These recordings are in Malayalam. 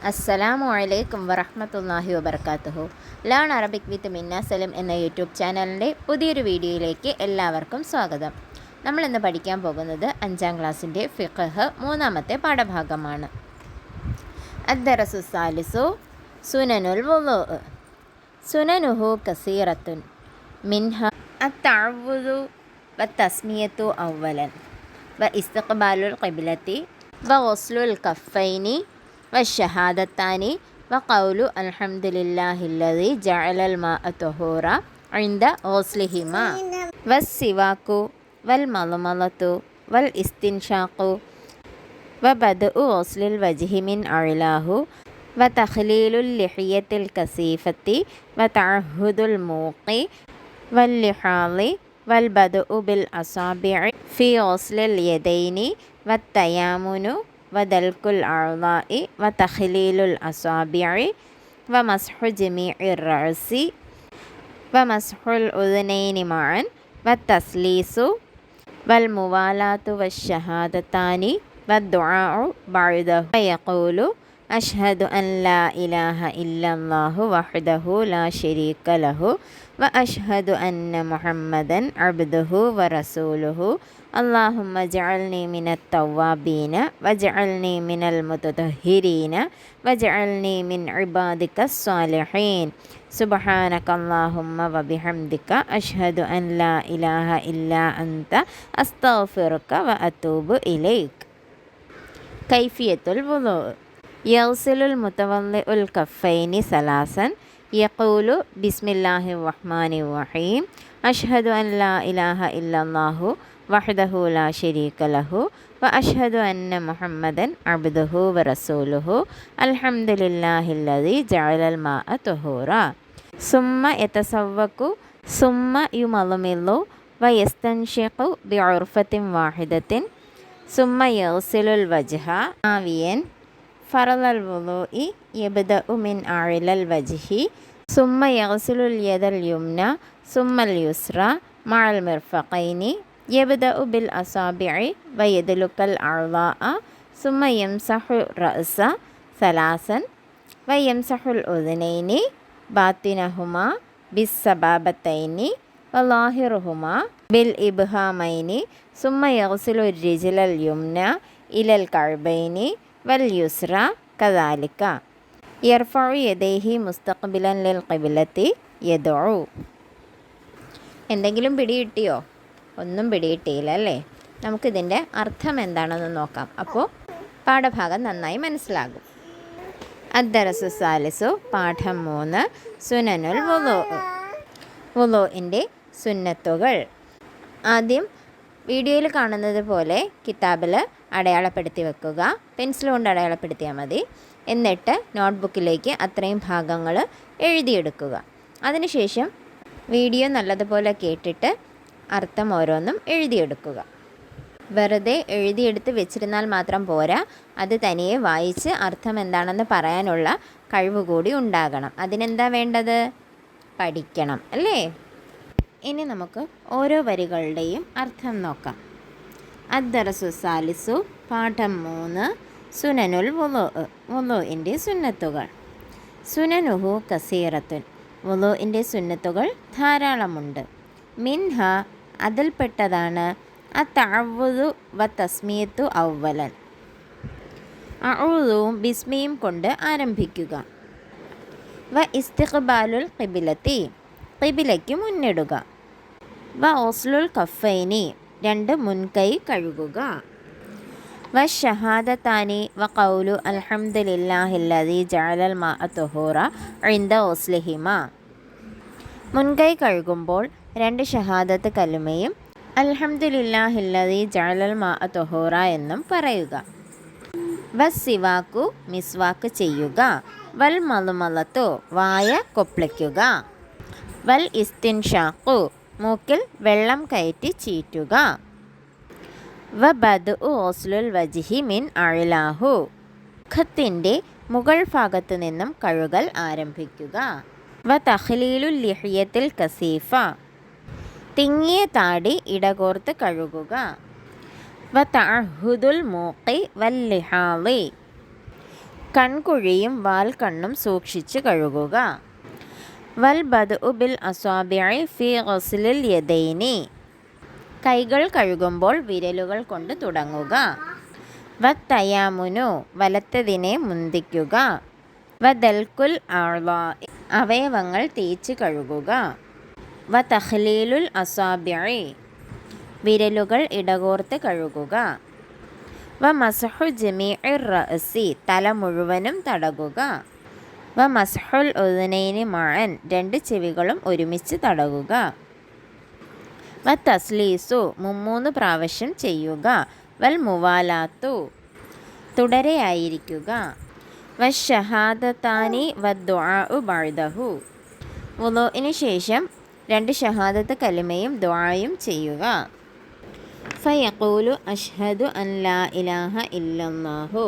അസ്സലാമു അലൈക്കും വറഹ്മത്തുള്ളാഹി വബർക്കാത്തുഹു. ലേൺ അറബിക് വിത്ത് മിന്ന സലിം എന്ന യൂട്യൂബ് ചാനലിൻ്റെ പുതിയൊരു വീഡിയോയിലേക്ക് എല്ലാവർക്കും സ്വാഗതം. നമ്മളിന്ന് പഠിക്കാൻ പോകുന്നത് 5ാം ക്ലാസ്സിൻ്റെ ഫിഖ്ഹ് 3ാമത്തെ പാഠഭാഗമാണ്. അദ്ദറസു സാലിസു സുനനുൽ വുളൂ. സുനനുഹു കസീറത്തുൻ മിൻഹ അത്തഅവ്വുദു വത്തസ്മിയത്തു അവ്വലൻ വഇസ്തിഖ്ബാലുൽ ഖിബ്ലത്തി വഗസ്ലുൽ കഫൈനി വശഹാദത്താനി വഖൗലു അൽഹംദുലില്ലാഹില്ലദി ജഅലൽ മാഅ തുഹൂറ ഇൻദ ഗസ്ലിഹിമാ വസ്സിവാകു വൽ മളമളതു വൽ ഇസ്തിൻഷാഖു വബദഉ ഗസ്ലിൽ വജ്ഹി മിൻ അഅ്ലാഹു വതഖ്ലീലുൽ ലിഹിയത്തിൽ കസീഫത്തി വതഅഹുദുൽ മൂഖി വൽ ലിഹാളി വൽ ബദഉ ബിൽ അസാബിഇ ഫി ഗസ്ലിൽ യദൈനി വത്തയാമുനു വദൽകുൽ അഅ്ളാഇ വതഖ്ലീലുൽ അസാബിഇ വമസ്ഹു ജമീഇർ റഅസി വമസ്ഹുൽ ഉദ്നൈനി മഅൻ വത്തസ്ലീസു വൽ മുവാലാത്തു വശഹാദത്താനി വദ്ദുആഉ ബഅദഹു വയഖൂലു അഷ്ഹദു അൻ ലാ ഇലാഹ ഇല്ലല്ലാഹു വഹ്ദഹു ലാ ശരീക ലഹു വഅഷ്ഹദു അന്ന മുഹമ്മദൻ അബ്ദുഹു വറസൂലുഹു അല്ലാഹുമ്മ ജഅൽനി മിനത് തവ്വാബീന വജഅൽനി മിനൽ മുതതഹിരീന വജഅൽനി മിൻ ഇബാദിക്കസ് സ്വാലിഹീൻ സുബ്ഹാനക അല്ലാഹുമ്മ വബിഹംദിക അഷ്ഹദു അൻ ലാ ഇലാഹ ഇല്ലാ അൻത അസ്തഗ്ഫിറുക വഅതൂബു ഇലൈക്. കൈഫിയത്തുൽ വുളൂ. യഗ്സിലുൽ മുതവല്ലിഉൽ കഫൈനി സലാസൻ യഖൂലു ബിസ്മില്ലാഹിർ റഹ്മാനിർ റഹീം അഷ്ഹദു അൻ ലാ ഇലാഹ ഇല്ലല്ലാഹു വഹ്ദഹു ലാ ശരീക ലഹു വഅഷ്ഹദു അന്ന മുഹമ്മദൻ അബ്ദുഹു വറസൂലുഹു അൽഹംദുലില്ലാഹില്ലദി ജഅലൽ മാഅ തുഹൂറ. സുമ്മ യതസവ്വകു സുമ്മ യുമളമിലു വയസ്തൻഷിഖു ബിഉർഫത്തിൻ വാഹിദത്തിൻ സുമ്മ യഗ്സിലുൽ വജ്ഹ ആവിയൻ ഫറളൽ വുളൂഇ യബ്ദഉ മിൻ അഅ്ലൽ വജ്ഹി സുമ്മ യഗ്സിലുൽ യദൽ യുംന സുമ്മൽ യുസ്ര മഅൽ മിർഫഖൈനി യബ്ദഉ ബിൽ അസാബിഇ വയദ്ലുക്കൽ അഅ്ളാഅ സുമ്മ യംസഹു റഅസ സലാസൻ വയംസഹുൽ ഉദ്നൈനി ബാത്തിനഹുമാ ബിസ്സബാബത്തൈനി വലാഹിറുഹുമാ ബിൽ ഇബ്ഹാമൈനി സുമ്മ യഗ്സിലു റിജ്ലൽ യുംന ഇലൽ കഅബൈനി വൽ യുസ്ര കദാലിക യർഫഉ യദൈഹി മുസ്തഖ്ബിലൻ ലിൽ ഖിബ്ലത്തി യദ്ഉ. എന്തെങ്കിലും പിടികിട്ടിയോ? ഒന്നും പിടികിട്ടിയില്ല അല്ലേ? നമുക്കിതിൻ്റെ അർത്ഥം എന്താണെന്ന് നോക്കാം. അപ്പോൾ പാഠഭാഗം നന്നായി മനസ്സിലാകും. അദ്ദറസു സാലിസു പാഠം 3 സുനനുൽ വുളൂ. വുളൂഇൻ്റെ സുന്നത്തുകൾ. ആദ്യം വീഡിയോയിൽ കാണുന്നത് പോലെ കിതാബിൽ അടയാളപ്പെടുത്തി വെക്കുക. പെൻസിൽ കൊണ്ട് അടയാളപ്പെടുത്തിയാൽ മതി. എന്നിട്ട് നോട്ട്ബുക്കിലേക്ക് അത്രയും ഭാഗങ്ങൾ എഴുതിയെടുക്കുക. അതിനുശേഷം വീഡിയോ നല്ലതുപോലെ കേട്ടിട്ട് അർത്ഥം ഓരോന്നും എഴുതിയെടുക്കുക. വെറുതെ എഴുതിയെടുത്ത് വെച്ചിരുന്നാൽ മാത്രം പോരാ, അത് തനിയെ വായിച്ച് അർത്ഥം എന്താണെന്ന് പറയാനുള്ള കഴിവ് കൂടി ഉണ്ടാകണം. അതിനെന്താ വേണ്ടത്? പഠിക്കണം അല്ലേ? ഇനി നമുക്ക് ഓരോ വരികളുടെയും അർത്ഥം നോക്കാം. അദ്ദറസു സാലിസു പാഠം 3 സുനനുൽ വുളൂ. വുളൂഇൻ്റെ സുന്നത്തുകൾ. സുനനുഹു കസീറത്തുൻ. വുളൂഇൻ്റെ സുന്നത്തുകൾ ധാരാളമുണ്ട്. മിൻഹ അതിൽപ്പെട്ടതാണ് അത്തഅവ്വുദു വതസ്മിയത്തു അവ്വലൻ. അഊദുവും ബിസ്മിയും കൊണ്ട് ആരംഭിക്കുക. വ ഇസ്തിഖ്ബാലുൽ ഖിബ്ലത്തി ഖിബ്ലയ്ക്ക് മുന്നിടുക. വ ഗസ്ലുൽ കഫൈനി 2 മുൻകൈ കഴുകുക. വശഹാദത്താനി വഖൗലു അൽഹംദുലില്ലാഹില്ലദി ജഅലൽ മാഅ തുഹൂറ ഇൻദ ഗസ്ലിഹിമാ. മുൻകൈ കഴുകുമ്പോൾ 2 ഷഹാദത്ത് കലിമയും അൽഹംദുലില്ലാഹില്ലദി ജഅലൽ മാഅ തുഹൂറ എന്നും പറയുക. വസ്സിവാകു മിസ്വാക്ക് ചെയ്യുക. വൽ മളമളതു വായ കൊപ്പളിക്കുക. വൽ ഇസ്തിൻഷാഖു മൂക്കിൽ വെള്ളം കയറ്റി ചീറ്റുക. വബദഉ ഗസ്ലുൽ വജ്ഹി മിൻ അഅ്ലാഹു മുഖത്തിൻ്റെ മുകൾ ഭാഗത്തു നിന്നും കഴുകൽ ആരംഭിക്കുക. വതഖ്ലീലുൽ ലിഹിയത്തിൽ കസീഫ തിങ്ങിയ താടി ഇടകോർത്ത് കഴുകുക. വതഅഹുദുൽ മൂഖി വൽ ലിഹാളി കൺകുഴിയും വാൽക്കണ്ണും സൂക്ഷിച്ച് കഴുകുക. വൽ ബദ്ഉ ബിൽ അസ്വാബിഇ ഫി ഗസ്ലിൽ യദൈനി, കൈകൾ കഴുകുമ്പോൾ വിരലുകൾ കൊണ്ട് തുടങ്ങുക. വത്തയാമുനു, വലത്തതിനെ മുന്തിക്കുക. വദൽകുൽ അഅ്ളാഇ, അവയവങ്ങൾ തേച്ച് കഴുകുക. വതഖ്ലീലുൽ അസാബിഇ, വിരലുകൾ ഇടകോർത്ത് കഴുകുക. വമസ്ഹു ജമീഇർ റഅസി, തല മുഴുവനും തടകുക. വമസ്ഹുൽ ഉദ്നൈനി മഅൻ, രണ്ട് ചെവികളും ഒരുമിച്ച് തടകുക. വതസ്ലീസു, മുമ്മൂന്ന് പ്രാവശ്യം ചെയ്യുക. വൽ മുവാലാത്തു, തുടരെയായിരിക്കുക. വശഹാദത്താനി വദ്ദുആഉ ബഅദഹു, വുളൂഇന് ശേഷം രണ്ട് ഷഹാദത്ത് കലിമയും ദുആയും ചെയ്യുക. ഫയഖൂലു അഷ്ഹദു അൻ ലാ ഇലാഹ ഇല്ലല്ലാഹു,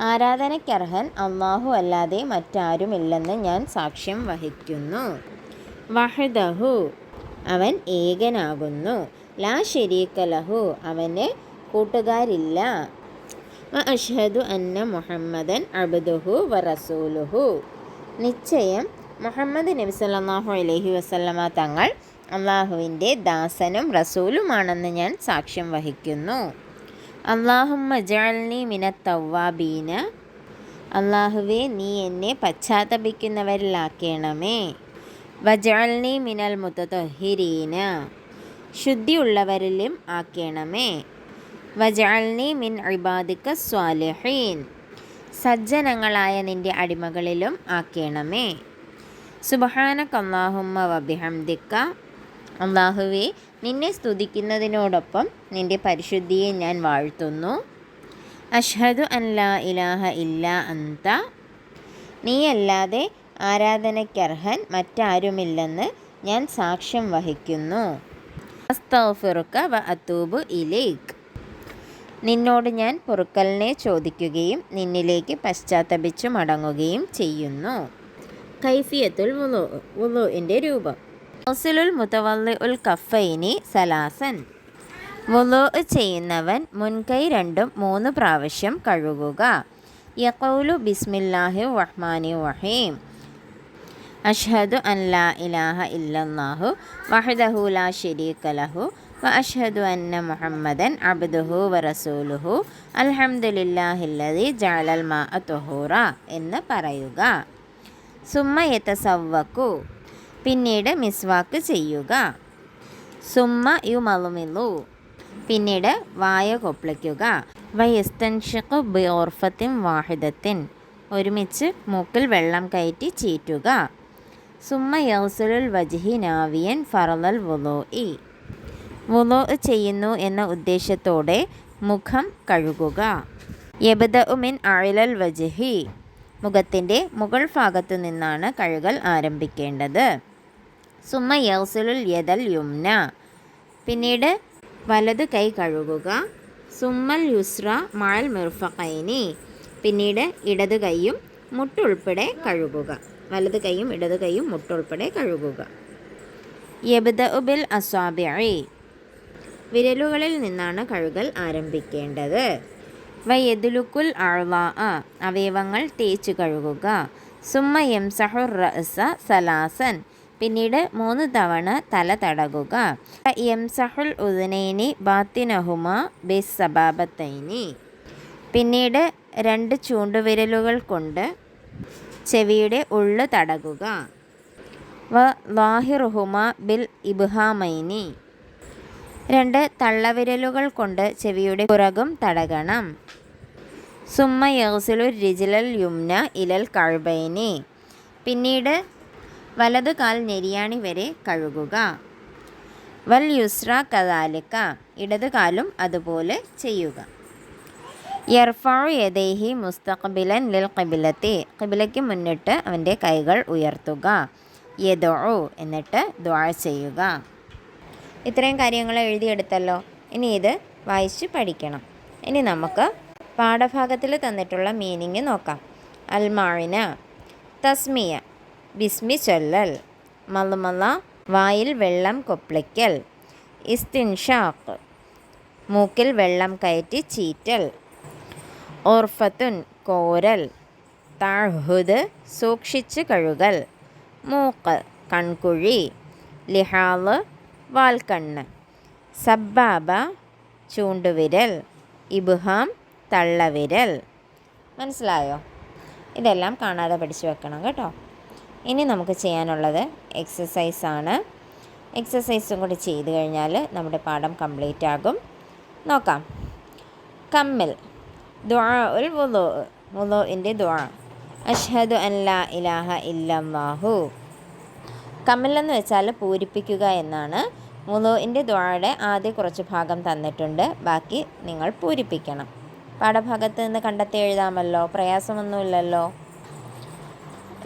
ആരാധനയ്ക്കർഹൻ അല്ലാഹു അല്ലാതെ മറ്റാരുമില്ലെന്ന് ഞാൻ സാക്ഷ്യം വഹിക്കുന്നു. വഹ്ദഹു, അവൻ ഏകനാകുന്നു. ലാ ശരീക ലഹു, അവന് കൂട്ടുകാരില്ല. വ അഷ്ഹദു അന്ന മുഹമ്മദൻ അബ്ദുഹു വ റസൂലുഹു, നിശ്ചയം മുഹമ്മദ് നബി സല്ലല്ലാഹു അലൈഹി വസല്ലമ തങ്ങൾ അള്ളാഹുവിൻ്റെ ദാസനും റസൂലുമാണെന്ന് ഞാൻ സാക്ഷ്യം വഹിക്കുന്നു. അല്ലാഹുമ്മ ജഅൽനി മിനത്ത് തവ്വാബീന, അള്ളാഹുവേ നീ എന്നെ പശ്ചാത്തപിക്കുന്നവരിലാക്കണമേ. വജഅൽനി മിനൽ മുതത്വഹിരീന, ശുദ്ധിയുള്ളവരിലും ആക്കണമേ. വജഅൽനി മിൻ ഇബാദിക സ്വാലിഹീൻ, സജ്ജനങ്ങളായ നിൻ്റെ അടിമകളിലും ആക്കണമേ. സുബ്ഹാനക അല്ലാഹുമ്മ വബിഹംദിക, അള്ളാഹുവേ നിന്നെ സ്തുതിക്കുന്നതിനോടൊപ്പം നിൻ്റെ പരിശുദ്ധിയെ ഞാൻ വാഴ്ത്തുന്നു. അഷ്ഹദു അൻ ലാ ഇലാഹ ഇല്ലാ അന്ത, നീയല്ലാതെ ആരാധനയ്ക്കർഹൻ മറ്റാരുമില്ലെന്ന് ഞാൻ സാക്ഷ്യം വഹിക്കുന്നു. അസ്തഗ്ഫിറുക വ അതൂബു ഇലൈക്, നിന്നോട് ഞാൻ പൊറുക്കലിനെ ചോദിക്കുകയും നിന്നിലേക്ക് പശ്ചാത്തപിച്ചു മടങ്ങുകയും ചെയ്യുന്നു. കൈഫിയത്തുൽ വുളൂ, വുളൂഇൻ്റെ രൂപം. ഗസ്ലുൽ മുതവല്ലിഉൽ കഫൈനി സലാസൻ, വുളൂ ചെയ്യുന്നവൻ മുൻകൈ രണ്ടും 3 പ്രാവശ്യം കഴുകുക. യഖൂലു ബിസ്മില്ലാഹിർ റഹ്മാനിർ റഹീം, അഷ്ഹദു അൻ ലാ ഇലാഹ ഇല്ലല്ലാഹു വഹ്ദഹു ലാ ശരീക ലഹു വ അഷ്ഹദു അന്ന മുഹമ്മദൻ അബ്ദുഹു വ റസൂലുഹു അൽഹംദുലില്ലാഹില്ലദി ജഅലൽ മാഅ തുഹൂറ എന്ന് പറയുക. സുമ്മ യതസവ്വകു, പിന്നീട് മിസ്വാക്ക് ചെയ്യുക. സുമ്മ യുമളുമിലു, പിന്നീട് വായ കൊപ്പിളിക്കുക. വയസ്തൻഷിഖു ബിഉർഫത്തിൻ വാഹിദത്തിൻ, ഒരുമിച്ച് മൂക്കിൽ വെള്ളം കയറ്റി ചീറ്റുക. സുമ്മ യഗ്സുലുൽ വജ്ഹി നാവിയൻ ഫറളൽ വുളൂഇ, വുളൂ ചെയ്യുന്നു എന്ന ഉദ്ദേശത്തോടെ മുഖം കഴുകുക. യബ്ദഉ മിൻ അഅ്ലൽ വജ്ഹി, മുഖത്തിൻ്റെ മുകൾ ഭാഗത്തു നിന്നാണ് കഴുകൽ ആരംഭിക്കേണ്ടത്. സുമ്മ യഗ്സുലുൽ യദൽ യുംന, പിന്നീട് വലത് കൈ കഴുകുക. സുമ്മൽ യുസ്ര മഅൽ മിർഫഖൈനി, പിന്നീട് ഇടത് കൈയും മുട്ടുൾപ്പെടെ കഴുകുക. വലത് കൈയും ഇടത് കൈയും മുട്ടുൾപ്പെടെ കഴുകുക. യബ്ദഉ ബിൽ അസ്വാബിഇ, വിരലുകളിൽ നിന്നാണ് കഴുകൽ ആരംഭിക്കേണ്ടത്. വയദ്ലുക്കുൽ അഅ്ളാഅ, അവയവങ്ങൾ തേച്ച് കഴുകുക. സുമ്മ യംസഹുർ റഅസ സലാസൻ, പിന്നീട് 3 തവണ തല തടകുക. യംസഹുൽ ഉദ്നൈനി ബാത്തിനഹുമാ ബിസ്സബാബത്തൈനി, പിന്നീട് 2 ചൂണ്ടുവിരലുകൾ കൊണ്ട് ചെവിയുടെ ഉള്ളു തടകുക. വ ളാഹിറുഹുമാ ബിൽ ഇബ്ഹാമൈനി, 2 തള്ളവിരലുകൾ കൊണ്ട് ചെവിയുടെ പുറകും തടകണം. സുമ്മ യഗ്സിലു റിജ്ലൽ യുംന ഇലൽ കഅബൈനി, പിന്നീട് വലതു കാൽ നെരിയാണി വരെ കഴുകുക. വൽ യുസ്ര കദാലിക, ഇടത് കാലും അതുപോലെ ചെയ്യുക. യർഫഉ യദൈഹി മുസ്തഖ്ബിലൻ ലിൽ ഖിബ്ലത്തി, ഖിബ്ലയ്ക്ക് മുന്നിട്ട് അവൻ്റെ കൈകൾ ഉയർത്തുക. യദഉ, എന്നിട്ട് ദുആ ചെയ്യുക. ഇത്രയും കാര്യങ്ങൾ എഴുതിയെടുത്തല്ലോ. ഇനി ഇത് വായിച്ച് പഠിക്കണം. ഇനി നമുക്ക് പാഠഭാഗത്തിൽ തന്നിട്ടുള്ള മീനിങ് നോക്കാം. അൽമാഇന, തസ്മിയ, ബിസ്മി ചൊല്ലൽ. മൽമല, വായിൽ വെള്ളം കൊപ്പിളിക്കൽ. ഇസ്തിൻഷാഖ്, മൂക്കിൽ വെള്ളം കയറ്റി ചീറ്റൽ. ഉർഫത്തുൻ, കോരൽ. തഅഹുദ് സൂക്ഷിച്ച് കഴുകൽ, മൂക്ക് കൺകുഴി, ലിഹാള് വാൽക്കണ്ണ്, സബ്ബാബ ചൂണ്ടുവിരൽ, ഇബ്ഹാം തള്ളവിരൽ. മനസ്സിലായോ? ഇതെല്ലാം കാണാതെ പഠിച്ചു വെക്കണം കേട്ടോ. ഇനി നമുക്ക് ചെയ്യാനുള്ളത് എക്സസൈസാണ്. എക്സസൈസും കൂടി ചെയ്ത് കഴിഞ്ഞാൽ നമ്മുടെ പാഠം കംപ്ലീറ്റ് ആകും. നോക്കാം. കമ്മിൽ ദുആ ഉൽ വുളൂ, വുളൂഇൻ്റെ ദുആ. അഷ്ഹദു അൻ ലാ ഇലാഹ ഇല്ലല്ലാഹു. കമ്മിൽ എന്ന് വെച്ചാൽ പൂരിപ്പിക്കുക എന്നാണ്. വുളൂഇൻ്റെ ദുആയുടെ ആദ്യ കുറച്ച് ഭാഗം തന്നിട്ടുണ്ട്, ബാക്കി നിങ്ങൾ പൂരിപ്പിക്കണം. പാഠഭാഗത്ത് നിന്ന് കണ്ടെത്തി എഴുതാമല്ലോ, പ്രയാസമൊന്നുമില്ലല്ലോ.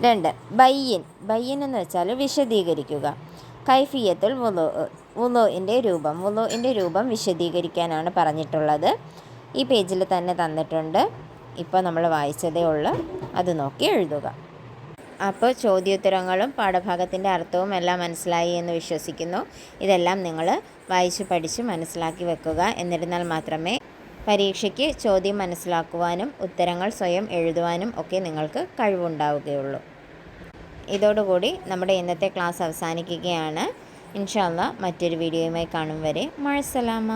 2. ബയ്യിൻ. ബയ്യിൻ എന്ന് വെച്ചാൽ വിശദീകരിക്കുക. കൈഫിയത്തുൽ വുളൂ, വുളൂഇൻ്റെ രൂപം. വുളൂഇൻ്റെ രൂപം വിശദീകരിക്കാനാണ് പറഞ്ഞിട്ടുള്ളത്. ഈ പേജിൽ തന്നെ തന്നിട്ടുണ്ട്. ഇപ്പോൾ നമ്മൾ വായിച്ചതേ ഉള്ളൂ, അത് നോക്കി എഴുതുക. അപ്പോൾ ചോദ്യോത്തരങ്ങളും പാഠഭാഗത്തിൻ്റെ അർത്ഥവും എല്ലാം മനസ്സിലായി എന്ന് വിശ്വസിക്കുന്നു. ഇതെല്ലാം നിങ്ങൾ വായിച്ച് പഠിച്ച് മനസ്സിലാക്കി വെക്കുക. എന്നിരുന്നാൽ മാത്രമേ പരീക്ഷയ്ക്ക് ചോദ്യം മനസ്സിലാക്കുവാനും ഉത്തരങ്ങൾ സ്വയം എഴുതുവാനും ഒക്കെ നിങ്ങൾക്ക് കഴിവുണ്ടാവുകയുള്ളൂ. ഇതോടുകൂടി നമ്മുടെ ഇന്നത്തെ ക്ലാസ് അവസാനിക്കുകയാണ്. ഇൻഷാ അല്ലാഹ് മറ്റൊരു വീഡിയോയുമായി കാണും വരെ മഅസ്സലാമ.